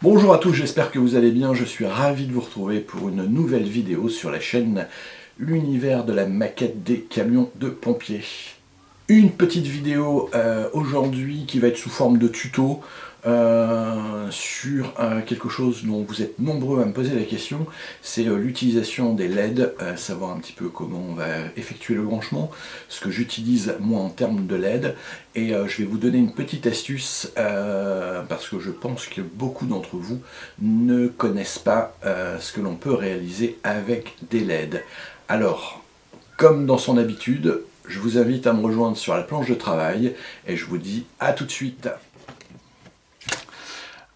Bonjour à tous, j'espère que vous allez bien, je suis ravi de vous retrouver pour une nouvelle vidéo sur la chaîne L'univers de la maquette des camions de pompiers. Une petite vidéo aujourd'hui qui va être sous forme de tuto sur quelque chose dont vous êtes nombreux à me poser la question, c'est l'utilisation des LED, savoir un petit peu comment on va effectuer le branchement, ce que j'utilise moi en termes de LED, et je vais vous donner une petite astuce parce que je pense que beaucoup d'entre vous ne connaissent pas ce que l'on peut réaliser avec des LED. Alors, comme dans son habitude, je vous invite à me rejoindre sur la planche de travail et je vous dis à tout de suite.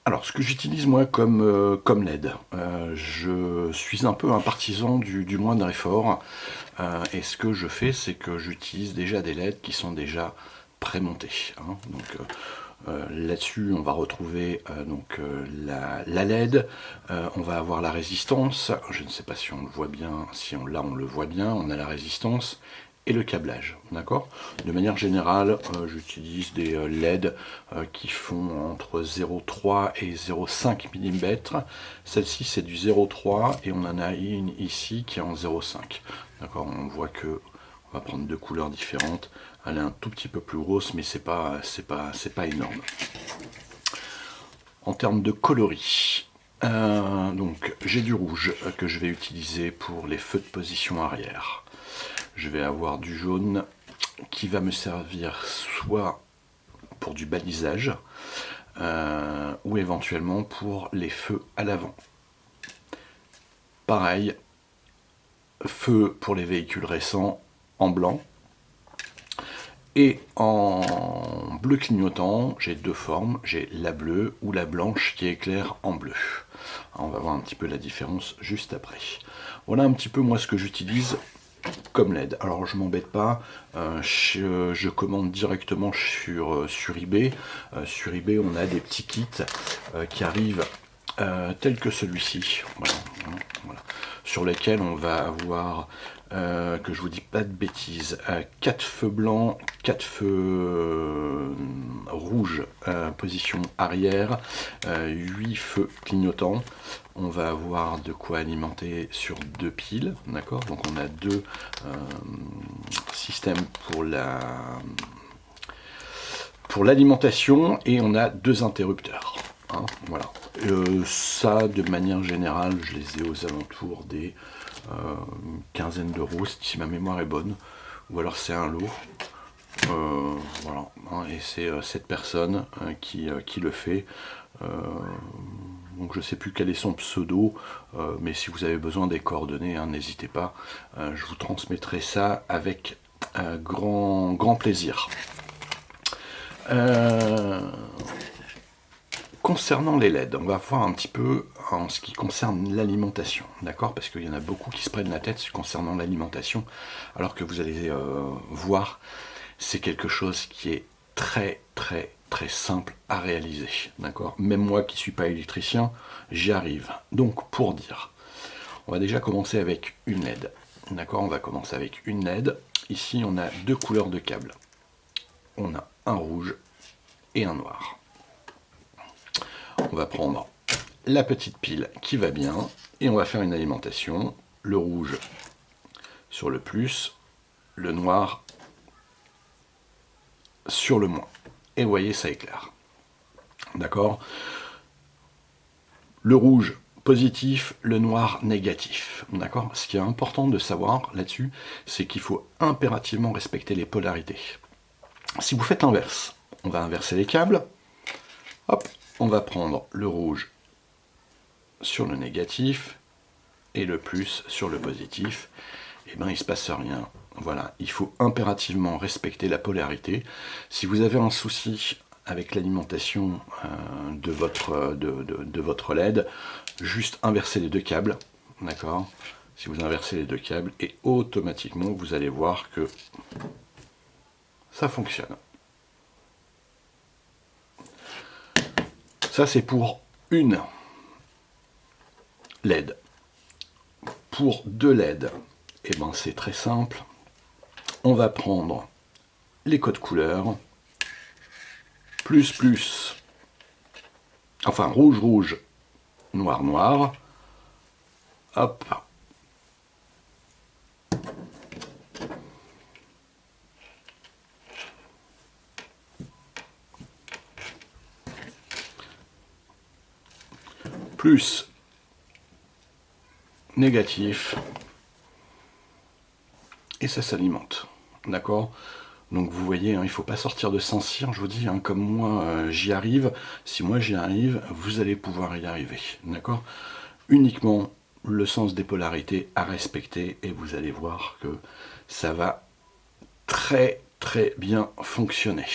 Alors, ce que j'utilise moi comme LED, je suis un peu un partisan du moindre effort, et ce que je fais, c'est que j'utilise déjà des LED qui sont déjà prémontés. Là-dessus, on va retrouver la LED, on va avoir la résistance, je ne sais pas si on le voit bien, là on le voit bien, on a la résistance, et le câblage, d'accord. De manière générale, j'utilise des LED qui font entre 0,3 et 0,5 mm. Celle-ci c'est du 0,3 et on en a une ici qui est en 0,5. D'accord, on voit que on va prendre deux couleurs différentes. Elle est un tout petit peu plus grosse, mais c'est pas énorme. En termes de coloris, donc j'ai du rouge que je vais utiliser pour les feux de position arrière. Je vais avoir du jaune qui va me servir soit pour du balisage ou éventuellement pour les feux à l'avant. Pareil, feu pour les véhicules récents en blanc. Et en bleu clignotant, j'ai deux formes, j'ai la bleue ou la blanche qui éclaire en bleu. On va voir un petit peu la différence juste après. Voilà un petit peu moi ce que j'utilise comme LED. Alors je m'embête pas, je commande directement sur eBay. Sur eBay on a des petits kits qui arrivent tels que celui-ci, voilà, sur lesquels on va avoir, que je vous dis pas de bêtises, 4 feux blancs, 4 feux rouges, position arrière, 8 feux clignotants. On va avoir de quoi alimenter sur deux piles, d'accord. Donc on a deux systèmes pour l'alimentation et on a deux interrupteurs. Voilà. Ça, de manière générale, je les ai aux alentours des quinzaine d'euros, si ma mémoire est bonne, ou alors c'est un lot. Voilà. Et c'est cette personne qui le fait. Donc je ne sais plus quel est son pseudo, mais si vous avez besoin des coordonnées, n'hésitez pas. Je vous transmettrai ça avec grand plaisir. Concernant les LED, on va voir un petit peu en ce qui concerne l'alimentation, d'accord? Parce qu'il y en a beaucoup qui se prennent la tête concernant l'alimentation, alors que vous allez voir, c'est quelque chose qui est très simple à réaliser, d'accord? Même moi qui ne suis pas électricien, j'y arrive. Donc pour dire, on va déjà commencer avec une LED, d'accord? On va commencer avec une LED. Ici, on a deux couleurs de câbles. On a un rouge et un noir. On va prendre la petite pile qui va bien et on va faire une alimentation. Le rouge sur le plus, le noir sur le moins. Et vous voyez, ça éclaire. D'accord? Le rouge positif, le noir négatif. D'accord? Ce qui est important de savoir là-dessus, c'est qu'il faut impérativement respecter les polarités. Si vous faites l'inverse, on va inverser les câbles. Hop, on va prendre le rouge sur le négatif et le plus sur le positif. Et bien il ne se passe rien. Voilà, il faut impérativement respecter la polarité. Si vous avez un souci avec l'alimentation de votre LED, juste inverser les deux câbles, d'accord? Si vous inversez les deux câbles, et automatiquement vous allez voir que ça fonctionne. Ça c'est pour une LED. Pour deux LED, et ben c'est très simple. On va prendre les codes couleurs, plus, enfin rouge, noir, noir. Hop. Plus négatif. Et ça s'alimente. D'accord? Donc vous voyez, hein, il ne faut pas sortir de Saint-Cyr, je vous dis, hein, comme moi j'y arrive. Si moi j'y arrive, vous allez pouvoir y arriver. D'accord? Uniquement le sens des polarités à respecter et vous allez voir que ça va très très bien fonctionner.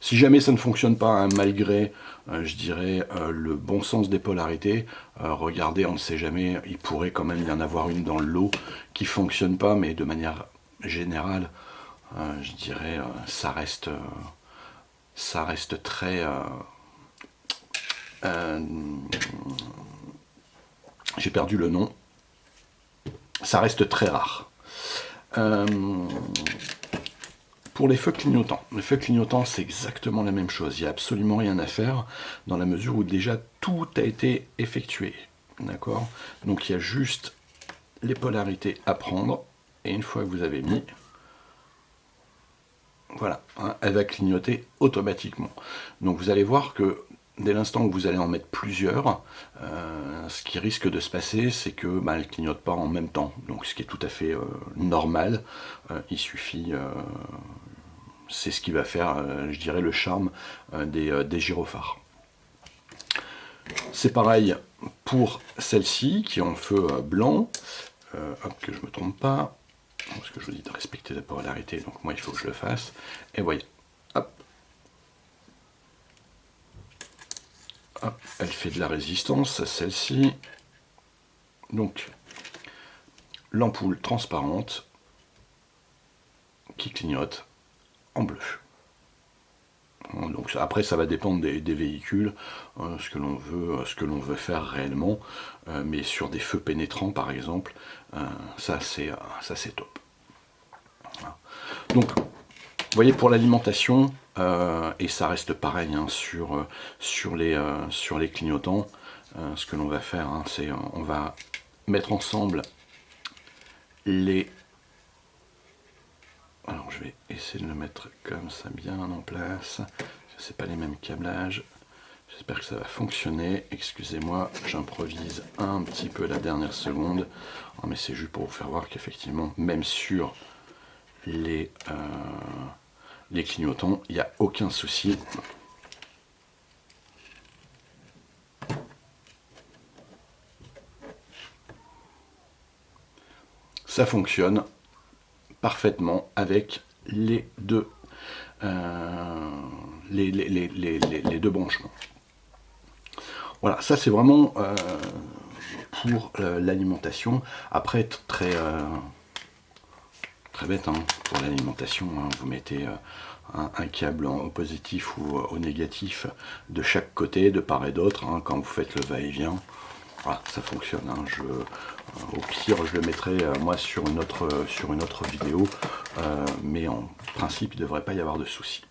Si jamais ça ne fonctionne pas, hein, malgré, je dirais, le bon sens des polarités, regardez, on ne sait jamais, il pourrait quand même y en avoir une dans le lot qui ne fonctionne pas, mais de manière générale, je dirais, ça reste très... j'ai perdu le nom. Ça reste très rare. Pour les feux clignotants. Les feux clignotants, c'est exactement la même chose. Il n'y a absolument rien à faire dans la mesure où déjà tout a été effectué. D'accord? Donc il y a juste les polarités à prendre. Et une fois que vous avez mis, voilà, hein, elle va clignoter automatiquement. Donc vous allez voir que dès l'instant où vous allez en mettre plusieurs, ce qui risque de se passer, c'est que elle ne clignote pas en même temps. Donc ce qui est tout à fait normal. Il suffit... c'est ce qui va faire, je dirais, le charme des gyrophares. C'est pareil pour celle-ci, qui est en feu blanc. Hop, que je ne me trompe pas. Parce que je vous dis de respecter la polarité, donc moi il faut que je le fasse. Et voyez, hop. Hop, elle fait de la résistance, celle-ci. Donc, l'ampoule transparente qui clignote en bleu. Donc après ça va dépendre des véhicules, ce que l'on veut faire réellement, mais sur des feux pénétrants par exemple, ça c'est top. Voilà. Donc vous voyez pour l'alimentation, et ça reste pareil hein, sur les clignotants, ce que l'on va faire, hein, c'est on va mettre ensemble les... Alors je vais essayer de le mettre comme ça bien en place. C'est pas les mêmes câblages. J'espère que ça va fonctionner. Excusez-moi, j'improvise un petit peu la dernière seconde. Mais c'est juste pour vous faire voir qu'effectivement, même sur les clignotants, il n'y a aucun souci. Ça fonctionne parfaitement avec les deux les deux branchements. Voilà, ça c'est vraiment pour l'alimentation. Après, très bête, hein, pour l'alimentation, hein, vous mettez un câble au positif ou au négatif de chaque côté, de part et d'autre, hein, quand vous faites le va-et-vient. Voilà, ça fonctionne. Hein. Au pire, je le mettrai moi sur une autre vidéo, mais en principe, il ne devrait pas y avoir de soucis.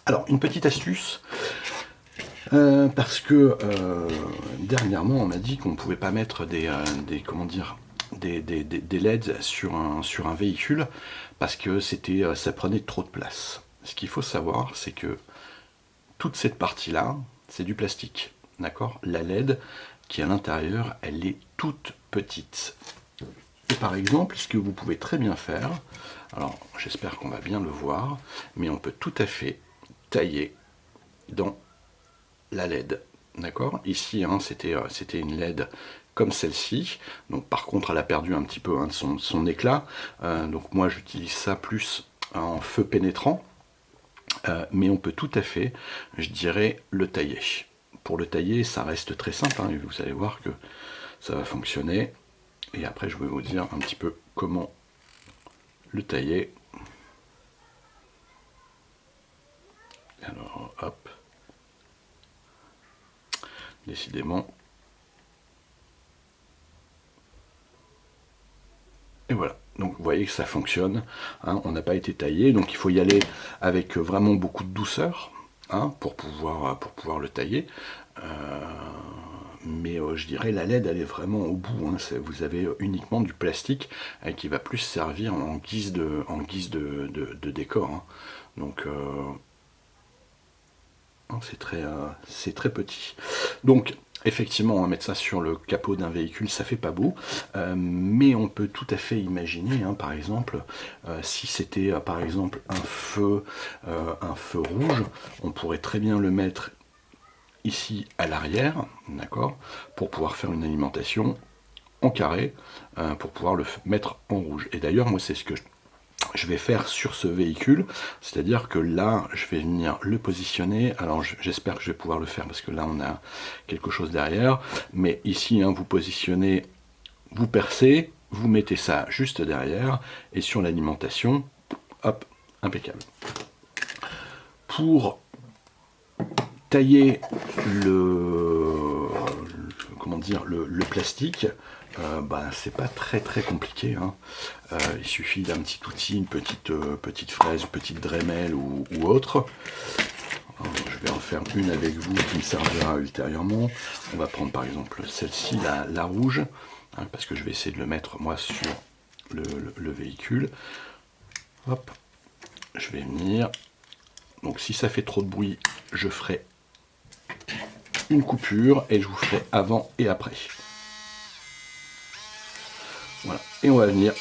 Alors, une petite astuce, parce que dernièrement, on m'a dit qu'on ne pouvait pas mettre des LEDs sur un véhicule parce que ça prenait trop de place. Ce qu'il faut savoir, c'est que toute cette partie-là, c'est du plastique. D'accord? La LED qui est à l'intérieur, elle est toute petite. Et par exemple, ce que vous pouvez très bien faire, alors j'espère qu'on va bien le voir, mais on peut tout à fait tailler dans la LED. D'accord? Ici, hein, c'était une LED comme celle-ci. Donc par contre, elle a perdu un petit peu hein, de son éclat. Donc moi, j'utilise ça plus en feu pénétrant. Mais on peut tout à fait, je dirais, le tailler. Pour le tailler, ça reste très simple, hein, et vous allez voir que ça va fonctionner. Et après, je vais vous dire un petit peu comment le tailler. Alors, hop. Décidément. Et voilà. Donc vous voyez que ça fonctionne. Hein, on n'a pas été taillé, donc il faut y aller avec vraiment beaucoup de douceur. Hein, pour pouvoir le tailler. mais je dirais la LED elle est vraiment au bout, hein. Vous avez uniquement du plastique qui va plus servir en guise de décor, hein. Donc c'est très petit. Donc effectivement, on va mettre ça sur le capot d'un véhicule, ça fait pas beau, mais on peut tout à fait imaginer, hein, par exemple, si c'était par exemple un feu rouge, on pourrait très bien le mettre ici à l'arrière, d'accord, pour pouvoir faire une alimentation en carré, pour pouvoir le mettre en rouge. Et d'ailleurs, moi, c'est ce que je vais faire sur ce véhicule, c'est-à-dire que là, je vais venir le positionner. Alors, j'espère que je vais pouvoir le faire parce que là, on a quelque chose derrière. Mais ici, hein, vous positionnez, vous percez, vous mettez ça juste derrière, et sur l'alimentation, hop, impeccable. Pour tailler comment dire, le plastique, c'est pas très compliqué, hein. Il suffit d'un petit outil, une petite fraise, une petite Dremel ou autre. Alors, je vais en faire une avec vous qui me servira ultérieurement. On va prendre par exemple celle-ci, la rouge, hein, parce que je vais essayer de le mettre moi sur le véhicule. Hop, je vais venir. Donc si ça fait trop de bruit, je ferai une coupure et je vous ferai avant et après. Voilà, et on va venir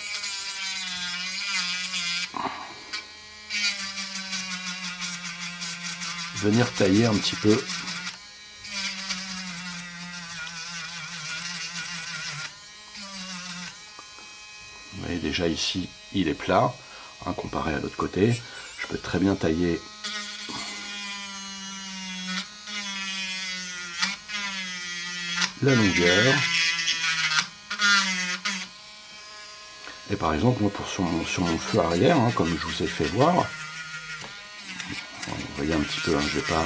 tailler un petit peu. Vous voyez déjà ici, il est plat, hein, comparé à l'autre côté. Je peux très bien tailler la longueur. Et par exemple, moi, sur mon feu arrière, hein, comme je vous ai fait voir, vous voyez un petit peu, hein, je vais pas...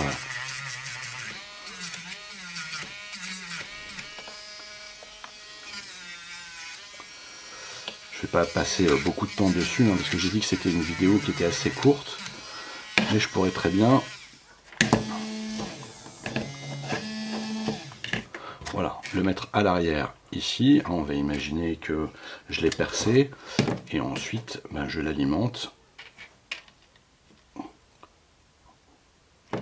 Je vais pas passer beaucoup de temps dessus, hein, parce que j'ai dit que c'était une vidéo qui était assez courte, mais je pourrais très bien... Voilà, le mettre à l'arrière ici. On va imaginer que je l'ai percé et ensuite je l'alimente.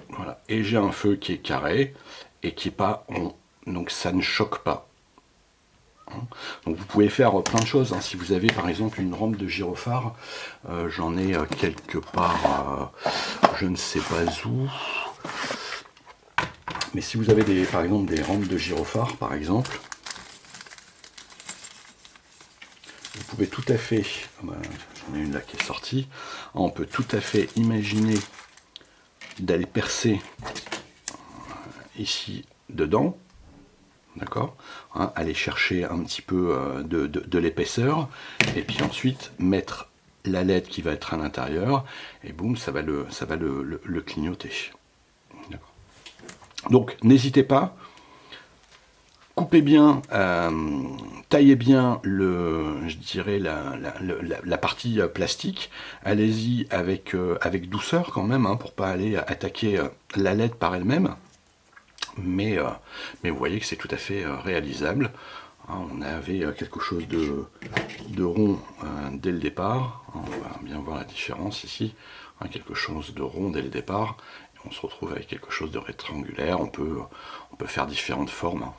Voilà, et j'ai un feu qui est carré et qui est pas rond, donc ça ne choque pas. Donc vous pouvez faire plein de choses, hein. Si vous avez par exemple une rampe de gyrophare, j'en ai quelque part, je ne sais pas où. Mais si vous avez par exemple des rampes de gyrophare, par exemple, vous pouvez tout à fait, j'en ai une là qui est sortie, on peut tout à fait imaginer d'aller percer ici dedans, d'accord, hein, aller chercher un petit peu de l'épaisseur, et puis ensuite mettre la LED qui va être à l'intérieur, et boum, ça va le clignoter. Donc n'hésitez pas, coupez bien, taillez bien je dirais la partie plastique, allez-y avec douceur quand même, hein, pour pas aller attaquer la LED par elle-même, mais vous voyez que c'est tout à fait réalisable, hein. On avait quelque chose de rond dès le départ, hein, on va bien voir la différence ici, hein, quelque chose de rond dès le départ. On se retrouve avec quelque chose de rectangulaire, on peut faire différentes formes, hein.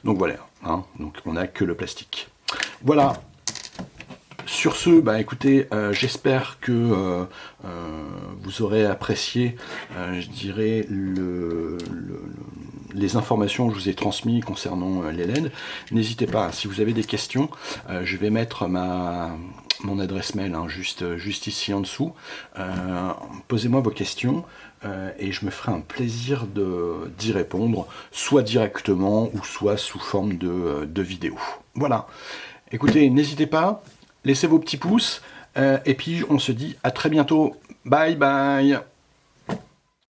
Donc voilà, hein, donc on n'a que le plastique. Voilà, sur ce, écoutez, j'espère que vous aurez apprécié, je dirais, les informations que je vous ai transmises concernant les LED. N'hésitez pas, si vous avez des questions, je vais mettre mon adresse mail, hein, juste ici en dessous. Posez-moi vos questions et je me ferai un plaisir d'y répondre, soit directement ou soit sous forme de vidéo. Voilà, écoutez, n'hésitez pas, laissez vos petits pouces et puis on se dit à très bientôt. Bye bye.